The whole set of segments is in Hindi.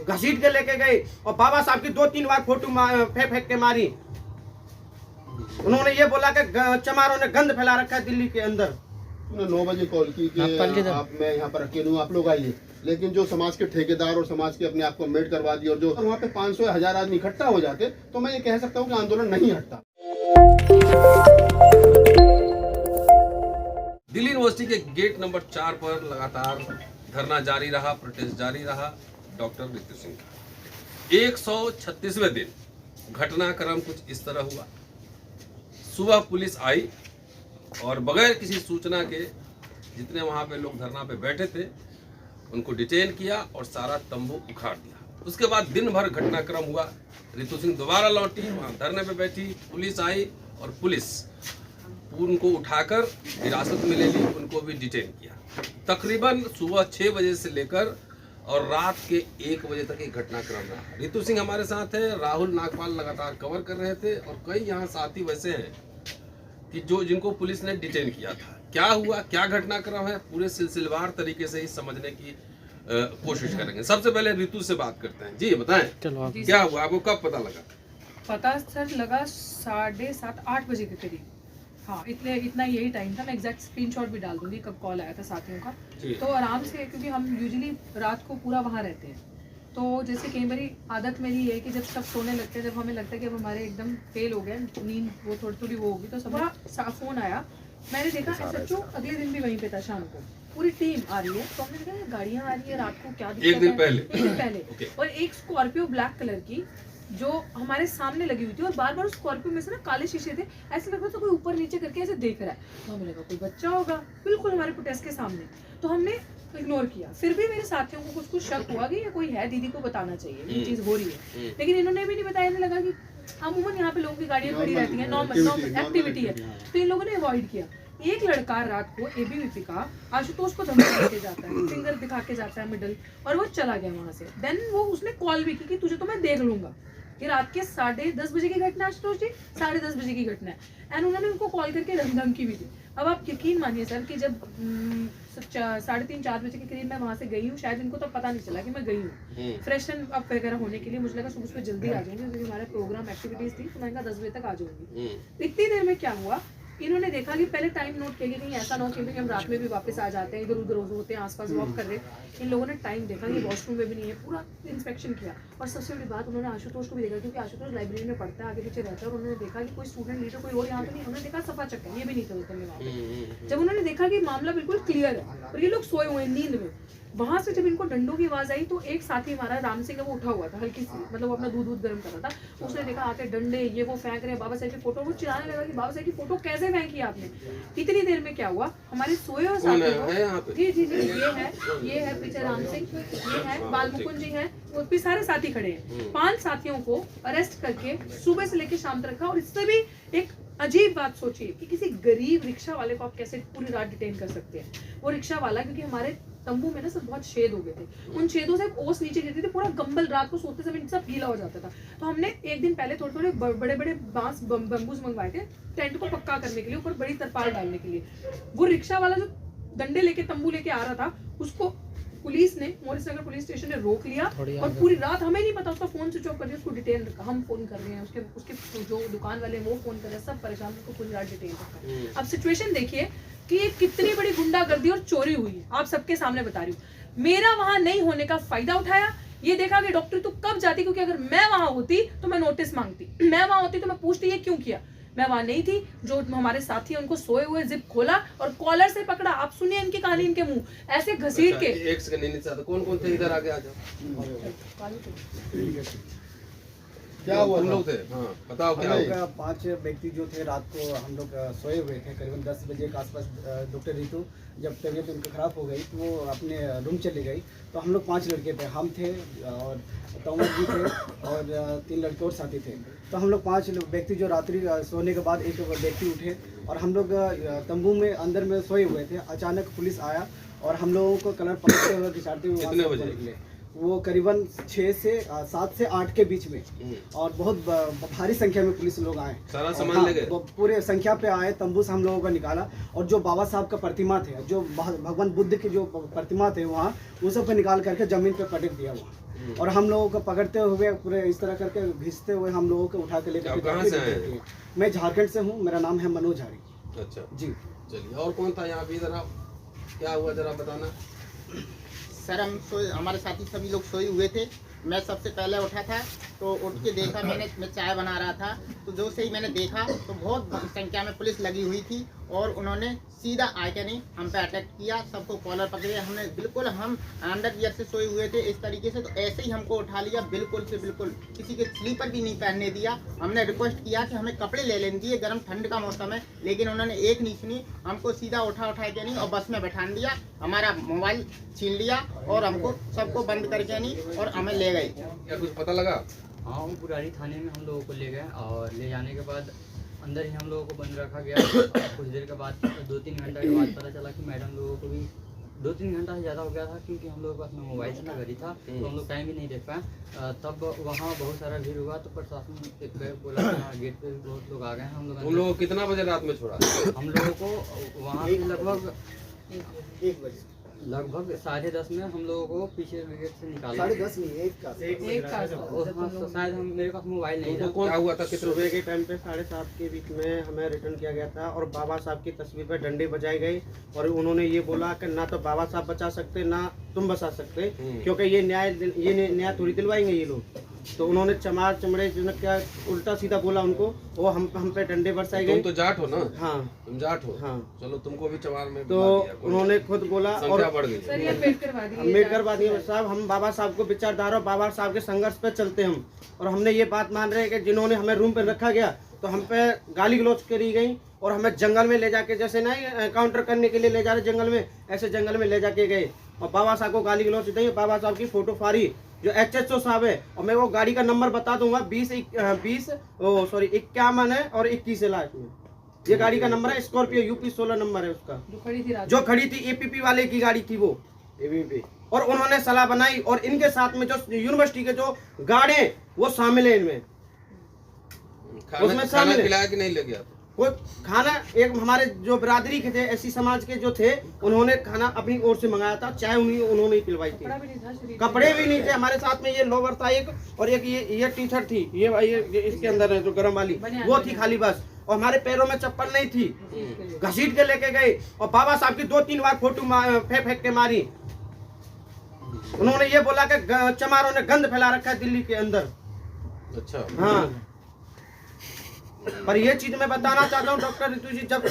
घसीट के लेके गए और बाबा साहब की 2-3 बार फोटो फेंक के मारी। उन्होंने ये बोला कि चमारों ने गंद फैला रखा है दिल्ली के अंदर। 9 बजे कॉल की कि आप मैं यहाँ पर अकेले हूँ, आप लोग आइए, लेकिन जो समाज के ठेकेदार और समाज के अपने आप को मेड करवा दिए और जो वहाँ पे 500 या 1000 आदमी इकट्ठा हो जाते तो मैं ये कह सकता हूँ कि आंदोलन नहीं हटता। दिल्ली यूनिवर्सिटी के गेट नंबर 4 पर लगातार धरना जारी रहा, प्रोटेस्ट जारी रहा। डॉक्टर रितु सिंह का 136वें दिन घटनाक्रम कुछ इस तरह हुआ। सुबह पुलिस आई और बगैर किसी सूचना के जितने वहां पे लोग धरना पे बैठे थे उनको डिटेन किया और सारा तंबू उखाड़ दिया। उसके बाद दिन भर घटनाक्रम हुआ। रितु सिंह दोबारा लौटी, वहां धरने पे बैठी, पुलिस आई और पुलिस उनको उठाकर हिरासत में ले ली, उनको भी डिटेन किया। तकरीबन सुबह 6 बजे से लेकर और रात के 1 बजे तक एक घटनाक्रम रहा। रितु सिंह हमारे साथ है, राहुल नागपाल लगातार कवर कर रहे थे और कई यहाँ साथी वैसे हैं कि जिनको पुलिस ने डिटेन किया था। क्या हुआ, क्या घटनाक्रम है, पूरे सिलसिलेवार तरीके से ही समझने की कोशिश करेंगे। सबसे पहले रितु से बात करते हैं। जी बताएं, क्या हुआ, आपको कब पता लगा? पता सर लगा 7:30-8 बजे के करीब। हाँ, इतना यही टाइम था। मैं एग्जैक्ट स्क्रीनशॉट भी डाल दूंगी कब कॉल आया था साथियों का। तो आराम से, क्योंकि हम यूजुअली रात को पूरा वहाँ रहते हैं, तो जैसे कई बारी आदत मेरी है कि जब सब सोने लगते हैं, जब हमें लगता है कि अब हमारे एकदम फेल हो गए, नींद वो थोड़ी वो होगी, तो सबका फ़ोन आया। मैंने देखा सच्चू अगले दिन भी वहीं पे था शाम को, पूरी टीम आ रही है। तो हमने देखा गाड़ियाँ आ रही है रात को, क्या दिक्कत है? एक दिन पहले और एक स्कॉर्पियो ब्लैक कलर की जो हमारे सामने लगी हुई थी और बार बार उस स्कॉर्पियो में से ना काले शीशे थे, ऐसे लग रहा था कोई ऊपर नीचे करके ऐसे देख रहा है। तो हमें लगा कोई बच्चा होगा, बिल्कुल हमारे प्रोटेस्ट के सामने। तो हमने इग्नोर किया। फिर भी मेरे साथियों को कुछ शक हुआ कि ये कोई है, दीदी को बताना चाहिए ये चीज़ हो रही है, लेकिन इन्होंने भी नहीं बताया। इन्हें लगा कि अमूमन यहाँ पे लोगों की गाड़ियाँ खड़ी रहती हैं, नॉर्मल एक्टिविटी है, तो इन लोगों ने अवॉइड किया। एक लड़का रात को एबीवीपी का आशुतोष को धमकी देके जाता है, फिंगर दिखा के जाता है मिडल, और वो चला गया वहां से। देन वो उसने कॉल भी की कि तुझे तो मैं देख लूंगा। ये रात के 10:30 बजे की घटना, आशुतोष जी 10:30 बजे की घटना है। एंड उन्होंने उनको कॉल करके धमकी भी दी। अब आप यकीन मानिए सर कि जब 3:30-4 बजे के करीब मैं वहां से गई हूँ, शायद इनको तो पता नहीं चला कि मैं गई हूँ फ्रेशन अप वगैरह होने के लिए। मुझे लगा सुबह सुबह जल्दी आ जाऊंगी क्योंकि हमारा प्रोग्राम एक्टिविटीज थी, तो मैंने कहा 10 बजे तक आ जाऊंगी। इतनी देर में क्या हुआ, इन्होंने देखा कि पहले टाइम नोट किया कि कहीं ऐसा ना हो कि हम रात में भी वापस आ जाते हैं, इधर उधर होते हैं, आसपास वॉक कर रहे हैं। इन लोगों ने टाइम देखा, ये वॉशरूम में भी नहीं है, पूरा इंस्पेक्शन किया। और सबसे बड़ी बात, उन्होंने आशुतोष को भी देखा, क्योंकि आशुतोष लाइब्रेरी में पढ़ता है, आगे पीछे रहता है, और उन्होंने देखा कि कोई स्टूडेंट लीडर कोई और यहाँ पे नहीं। उन्होंने देखा सफा चक्कर, ये भी नहीं था वहाँ पे। जब उन्होंने देखा कि मामला बिल्कुल क्लियर है और ये लोग सोए हुए हैं नींद में, वहां से जब इनको डंडों की आवाज आई तो एक साथी हमारा राम सिंह है, वो उठा हुआ था हल्की सी, मतलब वो अपना दूध गर्म कर रहा था। उसने देखा आके डंडे ये वो फेंक रहे हैं, बाबा साहब की फोटो, वो चिल्लाने लगा कि बाबा साहब की फोटो कैसे फेंकी आपने। इतनी देर में क्या हुआ, हमारे सोए हुए साथी को, जी ये है पीछे राम सिंह, ये है बालमुकुंद जी है, वो भी सारे साथी खड़े हैं। 5 साथियों को अरेस्ट करके सुबह से लेकर शाम तक रखा। और इससे भी एक अजीब बात सोचिए कि किसी गरीब रिक्शा वाले को आप कैसे पूरी रात डिटेन कर सकते हैं। वो रिक्शा वाला, क्योंकि हमारे तंबू में ना सब बहुत छेद हो गए थे, उन छेदों से ओस नीचे गिरती थी, पूरा गंबल रात को सोते समय सब गीला हो जाता था। तो हमने एक दिन पहले थोड़े बड़े बड़े बांस बम्बूज मंगवाए थे टेंट को पक्का करने के लिए, ऊपर बड़ी तरपाल डालने के लिए। वो रिक्शा वाला जो डंडे लेके तंबू लेके आ रहा था, उसको पुलिस ने, मोरिस नगर पुलिस स्टेशन ने रोक लिया और पूरी रात, हमें नहीं पता, उसका फोन स्विच ऑफ कर दिया, उसको डिटेन रखा। हम फोन कर रहे हैं, उसके जो दुकान वाले वो फोन कर रहे हैं, सब परेशान, उसको पूरी रात डिटेन रखा। अब सिचुएशन देखिए कि ये कितनी बड़ी गुंडागर्दी और चोरी हुई है, आप सबके सामने बता रही हूँ। मेरा वहां नहीं होने का फायदा उठाया, ये देखा कि डॉक्टर तू कब जाती, क्योंकि अगर मैं वहां होती तो मैं नोटिस मांगती, मैं वहां होती तो मैं पूछती ये क्यों किया। मैं वहां नहीं थी, जो हमारे साथी उनको सोए हुए जिप खोला और कॉलर से पकड़ा। आप सुनिए इनकी कहानी, इनके मुंह ऐसे घसीट के। एक सेकंड नहीं चाहता, कौन थे इधर आगे आ जाओ। क्या हुआ हम लोग थे? हाँ बताओ क्या हुआ। 5 व्यक्ति जो थे, रात को हम लोग सोए हुए थे, करीबन 10 बजे के आसपास। डॉक्टर रितु जब तबीयत उनकी ख़राब हो गई तो वो अपने रूम चली गई। तो हम लोग 5 लड़के थे, हम थे और तोमर जी थे और 3 लड़के और साथी थे। तो हम लोग 5 व्यक्ति जो रात्रि सोने के बाद एक व्यक्ति उठे और हम लोग तंबू में अंदर में सोए हुए थे। अचानक पुलिस आया और हम लोगों को कलर पकड़ते हुए खिंचाते हुए निकले। वो करीबन 7 से 8 के बीच में, और बहुत भारी संख्या में पुलिस लोग आए, सारा सामान ले गए, पूरे संख्या पे आए। तंबू से हम लोगों को निकाला और जो बाबा साहब का प्रतिमा थे, जो भगवान बुद्ध के जो प्रतिमा थे वहाँ, उन सब को निकाल करके जमीन पे पटक दिया वहाँ। और हम लोगों को पकड़ते हुए पूरे इस तरह करके घिसते हुए हम लोगों को उठा के लेकर आप के कहाँ जाते से आए थे। हैं? मैं झारखंड से हूँ, मेरा नाम है मनोज हारी अच्छा जी। चलिए, और कौन था यहाँ पे? इधर आप, क्या हुआ जरा बताना। सर हम सोए, हमारे साथी सभी लोग सोए हुए थे। मैं सबसे पहले उठा था तो उठ के देखा, मैं चाय बना रहा था तो जो से ही मैंने देखा तो बहुत संख्या में पुलिस लगी हुई थी और उन्होंने सीधा आके नहीं हम पे अटैक किया, सबको कॉलर पकड़े। हमने बिल्कुल, हम अंडर गियर से सोए हुए थे इस तरीके से, तो ऐसे ही हमको उठा लिया बिल्कुल से बिल्कुल, किसी के स्लीपर भी नहीं पहनने दिया। हमने रिक्वेस्ट किया कि हमें कपड़े ले लेने दिए, गर्म ठंड का मौसम है, लेकिन उन्होंने एक नहीं सुनी। हमको सीधा उठा के नहीं और बस में बैठा दिया, हमारा मोबाइल छीन लिया और हमको सबको बंद करके नहीं और हमें ले गए। क्या कुछ पता लगा? हाँ, वो पुरानी थाने में हम लोगों को ले गए और ले जाने के बाद अंदर ही हम लोगों को बंद रखा गया। कुछ देर के बाद 2-3 घंटा के बाद पता चला कि मैडम लोगों को भी 2-3 घंटा से ज़्यादा हो गया था, क्योंकि हम लोगों के पास में मोबाइल से ना घड़ी था तो हम लोग टाइम भी नहीं देख पाए। तब वहाँ बहुत सारा भीड़ हुआ तो प्रशासन एक बोला कि हाँ, गेट पे भी बहुत लोग आ गए हैं। हम उन लोगों को कितना बजे रात में छोड़ा? हम लोगों को वहाँ से लगभग 1 बजे 10:30 में हम लोगों को पीछे गेट से निकाला। 10:30 नहीं, 1 का एक का शायद मेरे पास मोबाइल नहीं था। क्या हुआ था? कितने सुबह के टाइम पे 7:30 के बीच में हमें रिटर्न किया गया था और बाबा साहब की तस्वीर पे डंडे बजाए गए और उन्होंने ये बोला कि ना तो बाबा साहब बचा सकते ना तुम बचा सकते, क्योंकि ये न्याय थोड़ी दिलवाएंगे ये लोग। तो उन्होंने चमार चमड़े क्या उल्टा सीधा बोला उनको, वो हम पे डंडे बरसाए तुम गए। तो जाट हो ना? हाँ तुम जाट हो? हाँ। चलो, तुमको भी चमार में तो बुला दिया। उन्होंने खुद बोला और संख्या बढ़ गई। सर ये अम्बेडकर अम्बेडकर साहब, हम बाबा साहब को विचारधारा और बाबा साहब के संघर्ष पे चलते हम, और हमने ये बात मान रहे हैं कि जिन्होंने हमें रूम पे रखा गया तो हम पे गाली गलौज करी गई और हमें जंगल में ले जाके, जैसे ना काउंटर करने के लिए ले जा रहे जंगल में, ऐसे जंगल में ले जाके गए और बाबा साहब को गाली गलौज दी। बाबा साहब की फोटो फाड़ी जो HHO साहब है, और मैं वो गाड़ी का नंबर बता दूंगा 51 है और 21 है लास्ट में। ये गाड़ी का नंबर है, स्कॉर्पियो UP 16 नंबर है उसका, जो खड़ी थी APP वाले की गाड़ी थी वो APP। और उन्होंने सलाह बनाई और इनके साथ में जो यूनिवर्सिटी के जो गार्ड हैं वो शामिल है इनमें। उसमें शामिल है। खिलाया कि नहीं ले गया? कोई खाना, एक हमारे जो बिरादरी के थे, ऐसी समाज के जो थे, उन्होंने खाना अपनी ओर से मंगाया था, चाय उन्होंने ही पिलवाई थी, कपड़े भी नहीं थे हमारे साथ में। ये लोवर था एक, और एक ये टी-शर्ट थी, ये इसके अंदर है जो गर्म वाली, वो थी खाली बस। और हमारे पैरों में चप्पल नहीं थी, घसीट के लेके गए और बाबा साहब की 2-3 बार फोटो फेंक के मारी। उन्होंने ये बोला कि चमारों ने गंद फैला रखा है दिल्ली के अंदर। अच्छा। हाँ, पर ये चीज मैं बताना चाहता हूँ डॉक्टर रितु जी, जब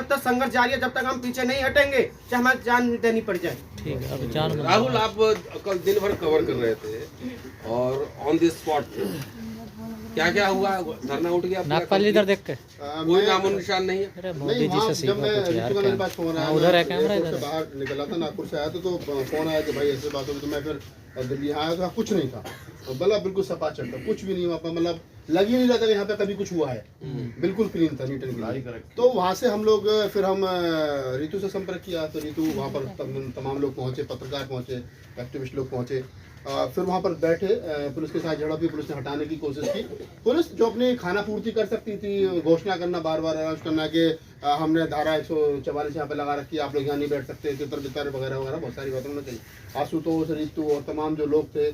तक संघर्ष जारी है, जब तक हम पीछे नहीं हटेंगे, चाहे हमें जान देनी पड़ जाए। ठीक है, अब जान। राहुल, आप कल दिन भर कवर कर रहे थे और ऑन द स्पॉट थे, क्या क्या हुआ? धरना उठ गया? नागपाल इधर देख के, कोई नामो निशान नहीं है? अरे मोदी जी से सीखो कुछ यार। मेरे पास फोन आया, उधर है कैमरा, इधर बाहर निकला था, नागपुर से आया था, तो फोन आया कि भाई ऐसे बात होगी। तो मैं फिर दिल्ली आया था, कुछ नहीं था, बल्ला बिल्कुल सपाचट था, कुछ भी नहीं वहाँ पर, मतलब लग ही नहीं रहा था कि यहाँ पे कभी कुछ हुआ है, बिल्कुल क्लीन था, नीट एंड क्लीन। तो वहाँ से हम लोग फिर हम रितु से संपर्क किया, तो रितु वहाँ पर तमाम लोग पहुँचे, पत्रकार पहुँचे, एक्टिविस्ट लोग पहुँचे। फिर वहाँ पर बैठे, पुलिस के साथ झड़प हुई, पुलिस ने हटाने की कोशिश की। पुलिस जो अपनी खाना पूर्ति कर सकती थी, घोषणा करना, बार बार अनाउंस करना कि हमने धारा 144 यहाँ पे लगा रखी है, आप लोग यहाँ नहीं बैठ सकते, तितर बितर वगैरह वगैरह बहुत सारी बातें उन्होंने कही। आशुतोष, रितु और तमाम जो लोग थे,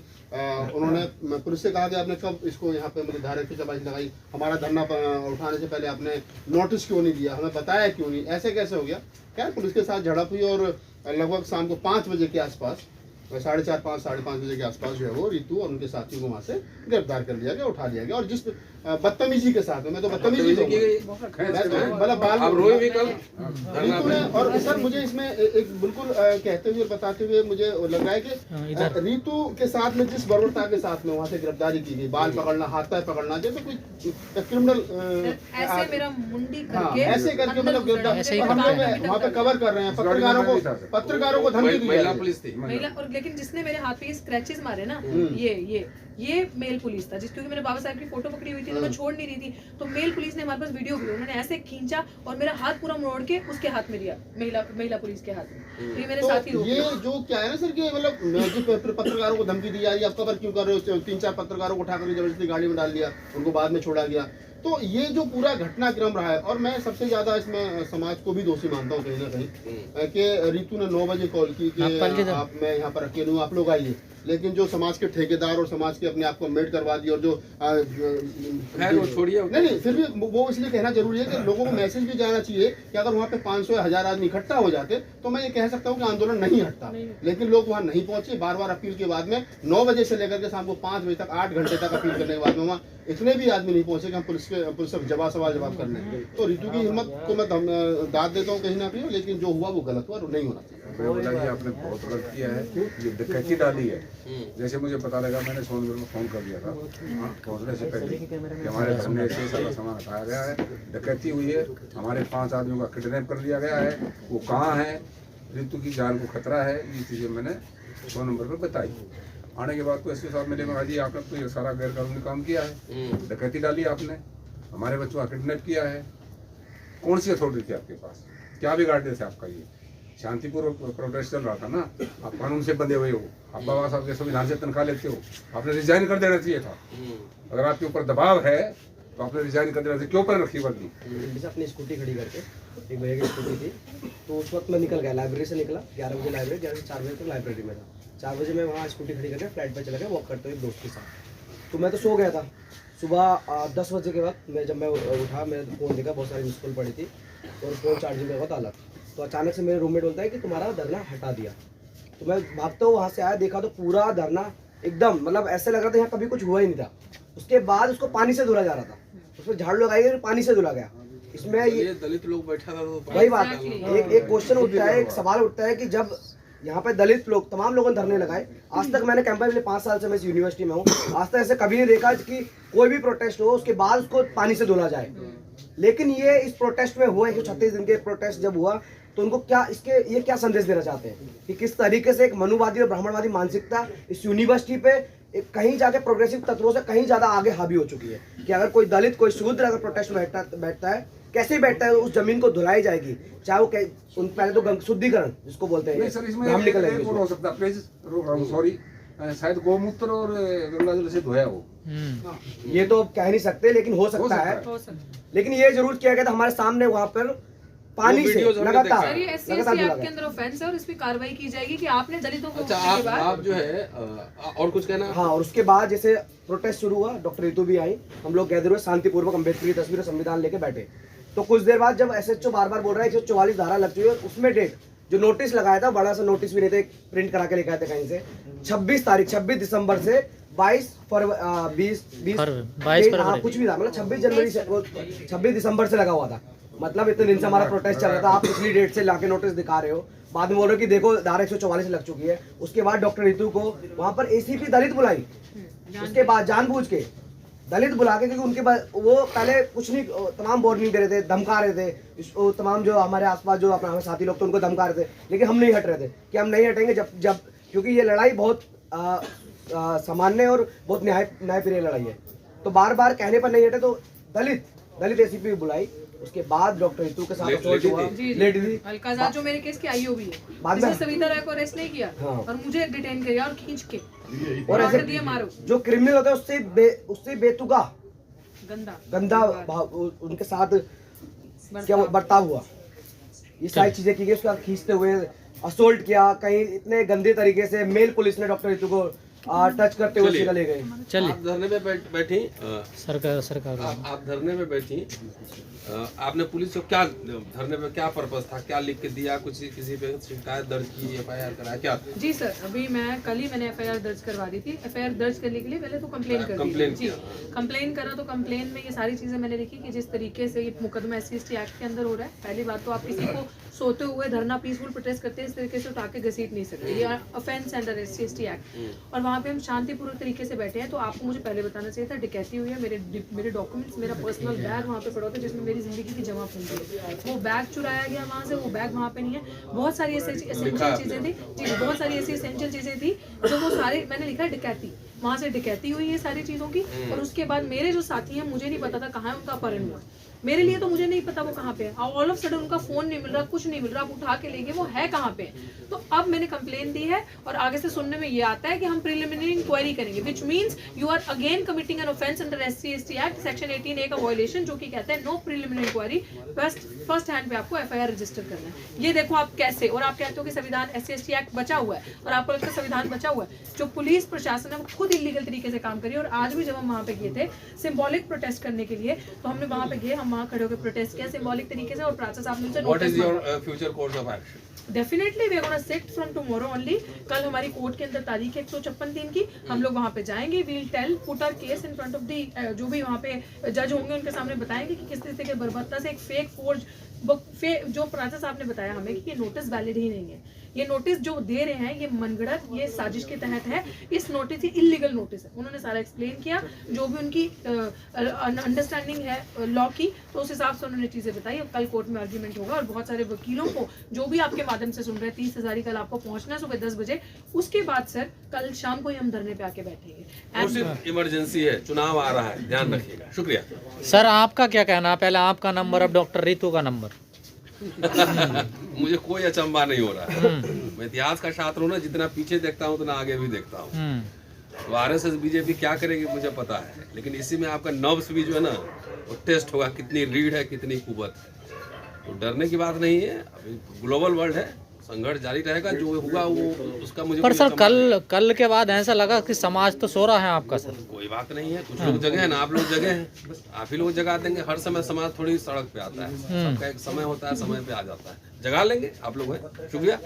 उन्होंने पुलिस से कहा कि आपने कब इसको यहाँ पे मतलब धारा 144 लगाई, हमारा धरना उठाने से पहले आपने नोटिस क्यों नहीं दिया, हमें बताया क्यों नहीं, ऐसे कैसे हो गया। क्या पुलिस के साथ झड़प हुई और लगभग शाम को 5 बजे के आसपास, 4:30 साढ़े 5 बजे के आसपास जो है वो रितु और उनके साथियों को वहाँ से गिरफ्तार कर लिया गया, उठा लिया गया। और जिस बदतमीजी के साथ, मैं तो बदतमीजी और सर मुझे इसमें एक बिल्कुल कहते हुए बताते हुए मुझे लग रहा है कि रितु के साथ में जिस बर्बरता के साथ में वहाँ से गिरफ्तारी की गई, बाल पकड़ना, हाथ पैर पकड़ना, जैसे कोई क्रिमिनल ऐसे मेरा मुंडी करके, ऐसे करके मतलब हम लोग वहाँ पे कवर कर रहे हैं, पत्रकारों को धमकी दी महिला पुलिस थी। महिला, और लेकिन जिसने मेरे हाथ पे ये स्क्रैचेस मारे ना, ये मेल पुलिस था, क्योंकि मेरे बाबा साहब की फोटो पकड़ी हुई थी तो मैं छोड़ नहीं रही थी, तो मेल पुलिस ने हमारे पास वीडियो भी, उन्होंने ऐसे खींचा और मेरा हाथ पूरा मोड़ के उसके हाथ में दिया, महिला पुलिस के हाथ में। तो ये मेरे साथ ही ये जो क्या है ना सर, कि मतलब पत्रकारों को धमकी दी जा रही है, आप कवर क्यों कर रहे हो, 3-4 पत्रकारों को उठाकर जबरदस्ती गाड़ी में डाल दिया, उनको बाद में छोड़ा गया। तो ये जो पूरा घटनाक्रम रहा है, और मैं सबसे ज्यादा इसमें समाज को भी दोषी मानता हूँ कहीं ना कहीं, कि रितु ने 9 बजे कॉल की कि मैं यहाँ पर अकेले हूँ, आप लोग आइए, लेकिन जो समाज के ठेकेदार और समाज के अपने आप को मेड करवा दिए और जो खैर वो छोड़िए। नहीं फिर भी वो इसलिए कहना जरूरी है कि लोगों को मैसेज भी जाना चाहिए कि अगर वहाँ पे 500 या 1000 आदमी इकट्ठा हो जाते तो मैं ये कह सकता हूँ कि आंदोलन नहीं हटता, लेकिन लोग वहाँ नहीं पहुंचे। बार बार अपील के बाद में 9 बजे से लेकर के शाम को 5 बजे तक 8 घंटे तक अपील करने के बाद में वहाँ इतने भी आदमी नहीं पहुंचे कि हम पुलिस से जवाब करने। तो रितु की हिम्मत को मैं दाद देता हूँ कहीं ना कहीं, लेकिन जो हुआ वो गलत हुआ और नहीं होना चाहिए। बेवजह ये आपने बहुत गलत किया है, जो डकैती डाली है। जैसे मुझे पता लगा, मैंने सोनभद्र में फोन कर दिया था पहुंचने से पहले कि हमारे धरने से सारा सामान हटाया गया है, डकैती हुई है, हमारे 5 आदमियों का किडनैप कर लिया गया है, वो कहाँ है, रितु की जान को खतरा है। ये चीज़ें मैंने फ़ोन नंबर पर बताई। आने के बाद तो एसपी साहब मेरे में जी आपने तो ये सारा गैरकानूनी काम किया है, डकैती डाली आपने, हमारे बच्चों का किडनैप किया है, कौन सी अथॉरिटी थी आपके पास, क्या बिगाड़ थे आपका? ये शांतिपूर्वक प्रोटेस्ट चल रहा था ना, आप कानून से बंधे हुए हो, आप बाबा साहब के संविधान से तनख्वाह लेते हो, आपने रिजाइन कर देना चाहिए था। अगर आपके ऊपर दबाव है तो आपने रिजाइन कर देना चाहिए। क्यों पर रखी वर्दी? अपनी स्कूटी खड़ी करके, एक भैया की स्कूटी थी, तो उस वक्त मैं निकल गया, लाइब्रेरी से निकला 11 बजे, लाइब्रेरी 11 से 4 बजे तक लाइब्रेरी में था। 4 बजे मैं वहाँ स्कूटी खड़ी करके फ्लाइट पर चला गया वॉक करते हुए दोस्त के साथ। तो मैं तो सो गया था। सुबह 10 बजे के वक्त जब मैं उठा, मैंने फ़ोन देखा, बहुत सारी मिस कॉल पड़ी थी और फ़ोन चार्जिंग का ताला। तो अचानक से मेरे रूममेट बोलता है कि तुम्हारा धरना हटा दिया। तो मैं भागता हूँ वहाँ से आया, देखा तो पूरा धरना एकदम मतलब ऐसे लग रहा था यहाँ कभी कुछ हुआ ही नहीं था। उसके बाद उसको पानी से धुला जा रहा था, उसमें झाड़ू लगाई गई, पानी से धुला गया। इसमें ये दलित लोग बैठा था तो वही बात है। एक क्वेश्चन उठता है, एक सवाल उठता है कि जब यहाँ पे दलित लोग, तमाम लोगों ने धरने लगाए, आज तक मैंने कैंपस में 5 साल से मैं इस यूनिवर्सिटी में हूँ, आज तक ऐसे कभी नहीं देखा कि कोई भी प्रोटेस्ट हो उसके बाद उसको पानी से धुला जाए। लेकिन ये इस प्रोटेस्ट में हुआ, 136 दिन के प्रोटेस्ट जब हुआ, तो उनको क्या ये क्या संदेश देना चाहते हैं कि किस तरीके से एक मनुवादी और ब्राह्मणवादी मानसिकता इस यूनिवर्सिटी पे कहीं जाके प्रोग्रेसिव तत्वों से कहीं ज्यादा आगे हावी हो चुकी है कि अगर कोई दलित, कोई शूद्र अगर प्रोटेस्ट में बैठता है, कैसे बैठता है, उस जमीन को धुलाई जाएगी, चाहे वो पहले तो शुद्धिकरण जिसको बोलते हैं, हो सकता है, सॉरी, शायद गौमूत्र और गंगा जल से धोया हो, ये तो कह नहीं सकते, लेकिन हो सकता है। लेकिन ये जरूर किया गया था हमारे सामने वहाँ पर पानी से लगातार। सर, ये SC एक्ट के अंदर ऑफेंस है और इस पे कार्रवाई की जाएगी कि आपने दलितों को। अच्छा, आप जो है और कुछ कहना? हाँ, और उसके बाद जैसे प्रोटेस्ट शुरू हुआ, डॉक्टर रितु भी आई, हम लोग गैदर हुए शांतिपूर्वक, अम्बेडकर की तस्वीर और संविधान लेके बैठे। तो कुछ देर बाद जब SHO बार बोल रहा है 144 धारा लग चुकी है, उसमें डेट जो नोटिस लगाया था, बड़ा सा नोटिस भी नहीं थे, प्रिंट करा के लिखा थे कहीं से, 26 दिसंबर से 22 फरवरी कुछ भी था, मतलब 26 जनवरी से, 26 दिसंबर से लगा हुआ था। मतलब इतने दिन से हमारा प्रोटेस्ट चल रहा था, आप पिछली डेट से लाके नोटिस दिखा रहे हो, बाद में बोल रहे हो कि देखो धारा 144 लग चुकी है। उसके बाद डॉक्टर रितु को वहां पर ACP दलित बुलाई, उसके बाद जानबूझ के दलित बुला के, क्योंकि उनके बाद वो पहले कुछ नहीं, तमाम वार्निंग दे रहे थे, धमका रहे थे, तमाम जो हमारे आसपास जो अपना साथी लोग थे उनको धमका रहे थे, लेकिन हम नहीं हट रहे थे कि हम नहीं हटेंगे जब क्योंकि ये लड़ाई बहुत सामान्य और बहुत न्यायप्रिय लड़ाई है। तो बार बार कहने पर नहीं हटे, तो दलित ACP बुलाई। उसके बाद डॉक्टर रितु के साथ लेडी थी अलकाज़ाद, जो मेरे केस की IO भी है, बाद में सविता राय को अरेस्ट नहीं किया और मुझे डिटेन किया और खींच के और ऐसे दिए मारो। जो क्रिमिनल होता है उससे बेतुका गंदा उनके साथ क्या बर्ताव हुआ, ये सारी चीजें की गई। उसका खींचते हुए असोल्ट किया, कहीं इतने गंदे तरीके से मेल पुलिस ने डॉक्टर रितु को टच करते हुए ले गए। चलिए, आप धरने में बैठी, सरकार आप धरने में बैठी, आपने पुलिस को क्या धरने में क्या पर्पस था, क्या लिख के दिया, कुछ किसी पे शिकायत दर्ज की, FIR कराया क्या? जी सर, अभी मैंने FIR दर्ज करवा दी थी। FIR दर्ज करने के लिए पहले तो कंप्लेन कर दी जी, कंप्लेन करा। तो कंप्लेन में ये सारी चीजें मैंने लिखी कि जिस तरीके से ये मुकदमा SC एक्ट के अंदर हो रहा है, पहली बात तो आप किसी को सोते हुए धरना पीसफुल प्रोटेस्ट करते हैं इस तरीके से उठा के घसीट नहीं सकते, ये ऑफेंस अंडर SC एक्ट। और वहाँ पे हम शांतिपूर्वक तरीके से बैठे हैं। तो आपको मुझे पहले बताना चाहिए था, डकैती हुई है, मेरे डॉक्यूमेंट्स, मेरा पर्सनल बैग वहाँ पे पड़ा था जिसमें मेरी जिंदगी की जमा पूंजी है, वो बैग चुराया गया वहाँ से, वो बैग वहाँ पे नहीं है। बहुत सारी ऐसी एसेंशियल चीजें थी जी, बहुत सारी ऐसी एसेंशियल चीजें थी जो वो सारे, मैंने लिखा डकैती, वहाँ से डकैती हुई है सारी चीज़ों की। और उसके बाद मेरे जो साथी हैं, मुझे नहीं पता था कहाँ है उनका अपहरण हुआ, मेरे लिए तो मुझे नहीं पता वो कहाँ पे है। ऑल ऑफ सडन उनका फोन नहीं मिल रहा, कुछ नहीं मिल रहा, आप उठा के ले गए, वो है कहाँ पे? तो अब मैंने कंप्लेन दी है और आगे से सुनने में ये आता है कि हम प्रिलिमिनरी इंक्वायरी करेंगे, which means you are again committing an offence under SC/ST act section 18A का वायलेशन, जो कि कहता है no preliminary inquiry, first hand पे आपको FIR रजिस्टर करना है। ये देखो आप कैसे, और आप कहते हो कि संविधान SC/ST एक्ट बचा हुआ है और आपको लगता है संविधान बचा हुआ है। जो पुलिस प्रशासन है वो खुद इलीगल तरीके से काम करी। और आज भी जब हम वहाँ पे गए थे सिंबॉलिक प्रोटेस्ट करने के लिए, तो हमने वहाँ पे गए, हम वहाँ खड़े होकर प्रोटेस्ट किया सिंबॉलिक तरीके से, और प्राचा साहब ने उनसे What is notice your future course of action? Definitely we are gonna sit from tomorrow only. कल हमारी कोर्ट के अंदर तारीख है 156(3) की, हम लोग वहाँ पे जाएंगे, we'll tell put our case in front of the, जो भी वहाँ पे जज होंगे उनके सामने बताएंगे कि किस तरीके के बर्बरता से एक फेक फोर्ज जो प्राचा साहब ने बताया हमें कि ये नोटिस वैलिड ही नहीं है, ये नोटिस जो दे रहे हैं ये मनगढ़ंत, ये साजिश के तहत है, इस नोटिस ही इलीगल नोटिस है। उन्होंने सारा एक्सप्लेन किया, जो भी उनकी अंडरस्टैंडिंग है लॉ की, तो उस हिसाब से उन्होंने चीजें बताई। कल कोर्ट में आर्ग्यूमेंट होगा और बहुत सारे वकीलों को जो भी आपके माध्यम से सुन रहे हैं 30 हज़ारी कल आपको पहुंचना है सुबह 10 बजे। उसके बाद सर कल शाम को ही हम धरने पे आके बैठेंगे। और सिर्फ इमरजेंसी है, चुनाव आ रहा है, ध्यान रखिएगा। शुक्रिया। सर आपका क्या कहना है, पहले आपका नंबर, अब डॉक्टर रितु का नंबर? मुझे कोई अचंभा नहीं हो रहा है, मैं इतिहास का छात्र हूँ ना, जितना पीछे देखता हूँ उतना आगे भी देखता हूँ। तो RSS BJP क्या करेगी मुझे पता है, लेकिन इसी में आपका नर्व्स भी जो है ना वो टेस्ट होगा, कितनी रीढ़ है, कितनी कुवत है। तो डरने की बात नहीं है, अभी ग्लोबल वर्ल्ड है, संघर्ष जारी रहेगा, जो होगा वो उसका मुझे। पर सर कल के बाद ऐसा लगा कि समाज तो सो रहा है आपका सर। कोई बात नहीं है, कुछ लोग जगह है ना, आप लोग जगह हैं, आप ही लोग जगा देंगे। हर समय समाज थोड़ी सड़क पे आता है, सबका एक समय होता है, समय पे आ जाता है, जगा लेंगे आप लोग हैं। शुक्रिया।